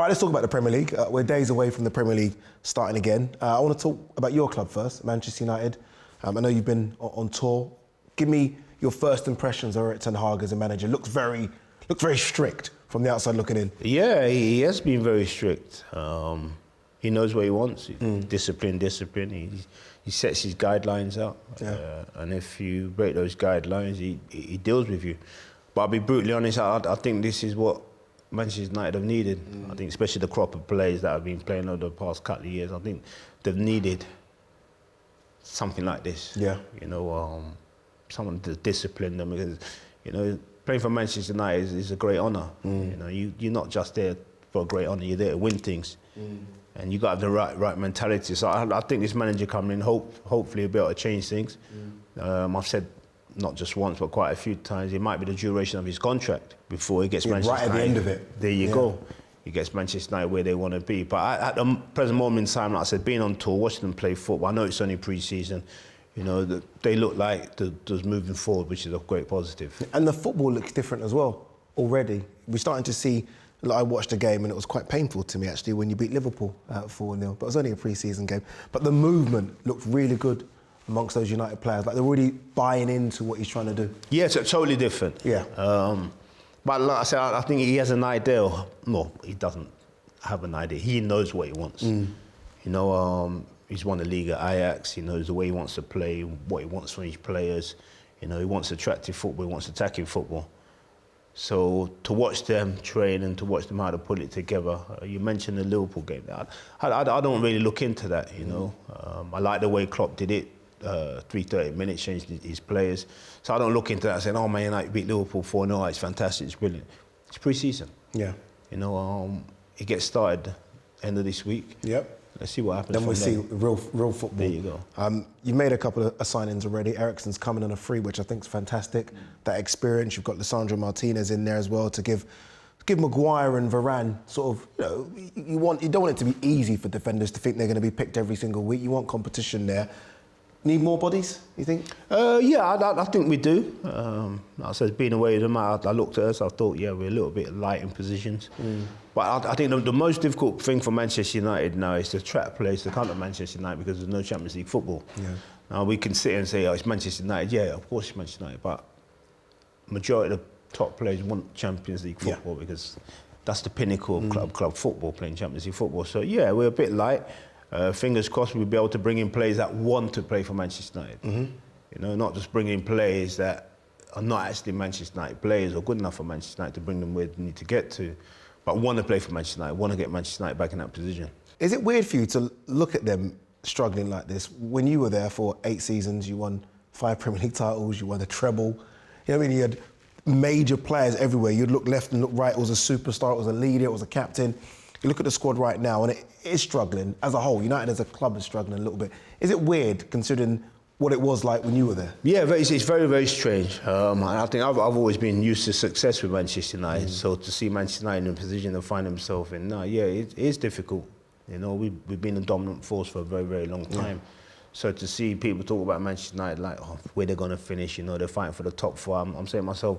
right, let's talk about the Premier League. We're days away from the Premier League starting again. I want to talk about your club first, Manchester United. I know you've been on tour. Give me your first impressions of Erik ten Hag as a manager. Looks very strict from the outside looking in. Yeah, he has been very strict. He knows what he wants. Discipline. He sets his guidelines out. Yeah. And if you break those guidelines, he deals with you. But I'll be brutally honest, I think this is what Manchester United have needed. I think especially the crop of players that have been playing over the past couple of years, I think they've needed something like this. Yeah. You know, someone to discipline them, because, you know, playing for Manchester United is a great honour. You know, you're not just there for a great honour, you're there to win things. And you got to have the right mentality. So I think this manager coming in, hopefully he'll be able to change things. I've said not just once, but quite a few times, it might be the duration of his contract before he gets Manchester right United. at the end of it. There you go. He gets Manchester United where they want to be. But at the present moment in time, like I said, being on tour, watching them play football, I know it's only pre-season, you know, they look like they're moving forward, which is a great positive. And the football looks different as well already. We're starting to see, like, I watched a game and it was quite painful to me actually when you beat Liverpool 4-0, but it was only a pre-season game. But the movement looked really good amongst those United players. Like, they're really buying into what he's trying to do. Yeah, it's totally different. Yeah. But like I said, I think he has an idea. No, he doesn't have an idea. He knows what he wants. You know, he's won the league at Ajax. He knows the way he wants to play, what he wants from his players. You know, he wants attractive football, he wants attacking football. So to watch them train and to watch them how to put it together, you mentioned the Liverpool game. I don't really look into that, you know. I like the way Klopp did it. 30 minutes, changed his players. So I don't look into that saying, oh man, United beat Liverpool 4-0, it's fantastic, it's brilliant. It's pre-season. Yeah. You know, it gets started end of this week. Yep. Let's see what happens. Then we'll see real football. There you go. You've made a couple of signings already. Eriksen's coming on a free, which I think is fantastic. That experience. You've got Lisandro Martinez in there as well to give Maguire and Varane sort of, you know, you don't want it to be easy for defenders to think they're going to be picked every single week. You want competition there. Need more bodies, you think? Yeah, I think we do. Like I said, being away with them, I looked at us, I thought, yeah, we're a little bit light in positions. But I think the most difficult thing for Manchester United now is to attract players to come to Manchester United because there's no Champions League football. Yeah. Now, we can sit and say, oh, it's Manchester United. Yeah, of course it's Manchester United, but majority of the top players want Champions League football because that's the pinnacle of club football, playing Champions League football. So, yeah, we're a bit light. Fingers crossed we'll be able to bring in players that want to play for Manchester United. You know, not just bring in players that are not actually Manchester United players or good enough for Manchester United to bring them where they need to get to, but want to play for Manchester United, want to get Manchester United back in that position. Is it weird for you to look at them struggling like this? When you were there for 8 seasons, you won 5 Premier League titles, you won a treble. You know what I mean? You had major players everywhere. You'd look left and look right. It was a superstar, it was a leader, it was a captain. You look at the squad right now and it is struggling as a whole. United as a club is struggling a little bit. Is it weird considering what it was like when you were there? Yeah, it's very, very strange. I think I've always been used to success with Manchester United, so to see Manchester United in a position to find themselves in now, yeah, it is difficult. You know, we've been a dominant force for a very, very long time. So to see people talk about Manchester United like, oh, where they're going to finish, you know, they're fighting for the top 4. I'm saying to myself,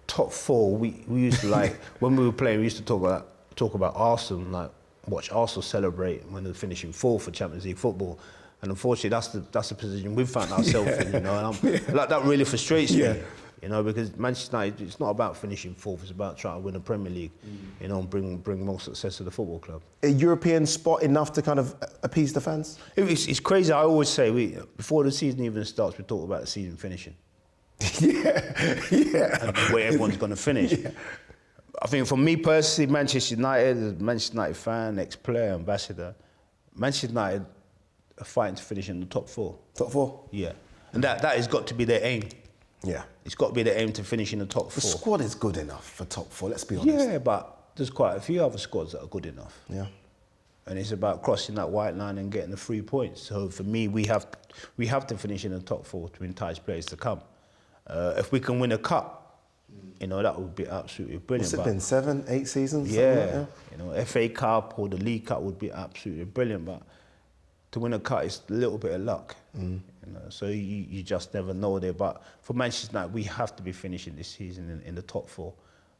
top 4, we used to like, when we were playing, we used to talk about Arsenal, like watch Arsenal celebrate when they're finishing 4th for Champions League football, and unfortunately that's the position we've found ourselves in, you know, and like that really frustrates me, you know, because Manchester United, it's not about finishing 4th, it's about trying to win the Premier League, you know, and bring more success to the football club. A European spot enough to kind of appease the fans? It's crazy. I always say, before the season even starts, we talk about the season finishing. And where everyone's going to finish. I think for me personally, Manchester United, as a Manchester United fan, ex-player, ambassador, Manchester United are fighting to finish in the top 4. Top 4? Yeah. And that has got to be their aim. Yeah. It's got to be their aim to finish in the top 4. The squad is good enough for top 4, let's be honest. Yeah, but there's quite a few other squads that are good enough. Yeah. And it's about crossing that white line and getting the 3 points. So for me, we have to finish in the top 4 to entice players to come. If we can win a cup, you know, that would be absolutely brilliant. What's it been, 7, 8 seasons? Yeah, you know, FA Cup or the League Cup would be absolutely brilliant, but to win a cup is a little bit of luck. You know, so you just never know there. But for Manchester United, we have to be finishing this season in the top 4.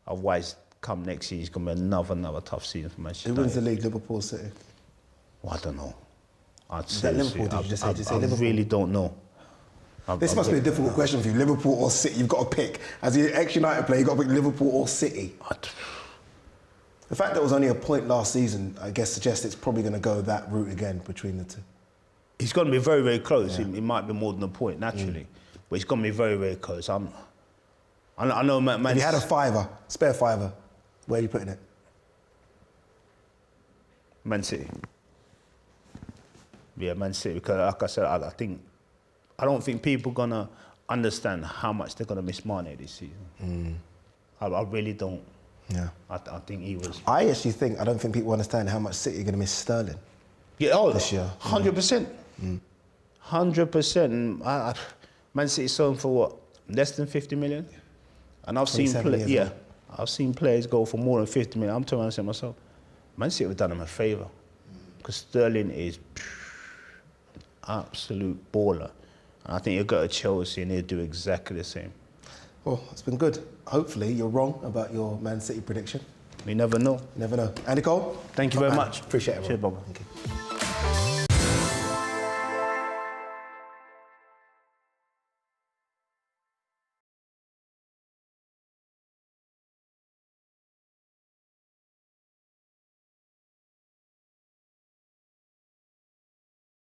Otherwise, come next year, it's going to be another tough season for Manchester Who wins the United. league, Liverpool or City? Well, I don't know. Is that Liverpool, did you just say? Did you say I Liverpool? really don't know. This must be a difficult question for you. Liverpool or City? You've got to pick. As an ex-United player, you've got to pick Liverpool or City. The fact that it was only a point last season, I guess, suggests it's probably going to go that route again between the two. It's going to be very, very close. Yeah. It might be more than a point, naturally. But it's going to be very, very close. I know Man If you had a fiver, spare fiver, where are you putting it? Man City. Yeah, Man City. Because, like I said, I don't think people are going to understand how much they're going to miss Mane this season. I really don't. Yeah. I think he was... I don't think people understand how much City are going to miss Sterling. Yeah, this year. 100%. 100%. Man City sold him for what? Less than 50 million? And I've seen I've seen players go for more than 50 million. I'm turning around and saying to myself, Man City have done him a favour. Because Sterling is an absolute baller. And I think he'll go to Chelsea and he'll do exactly the same. Well, it's been good. Hopefully you're wrong about your Man City prediction. We never know. Never know. Andy Cole? Thank you very much. Appreciate it, bro. Cheers, Bob. Thank you.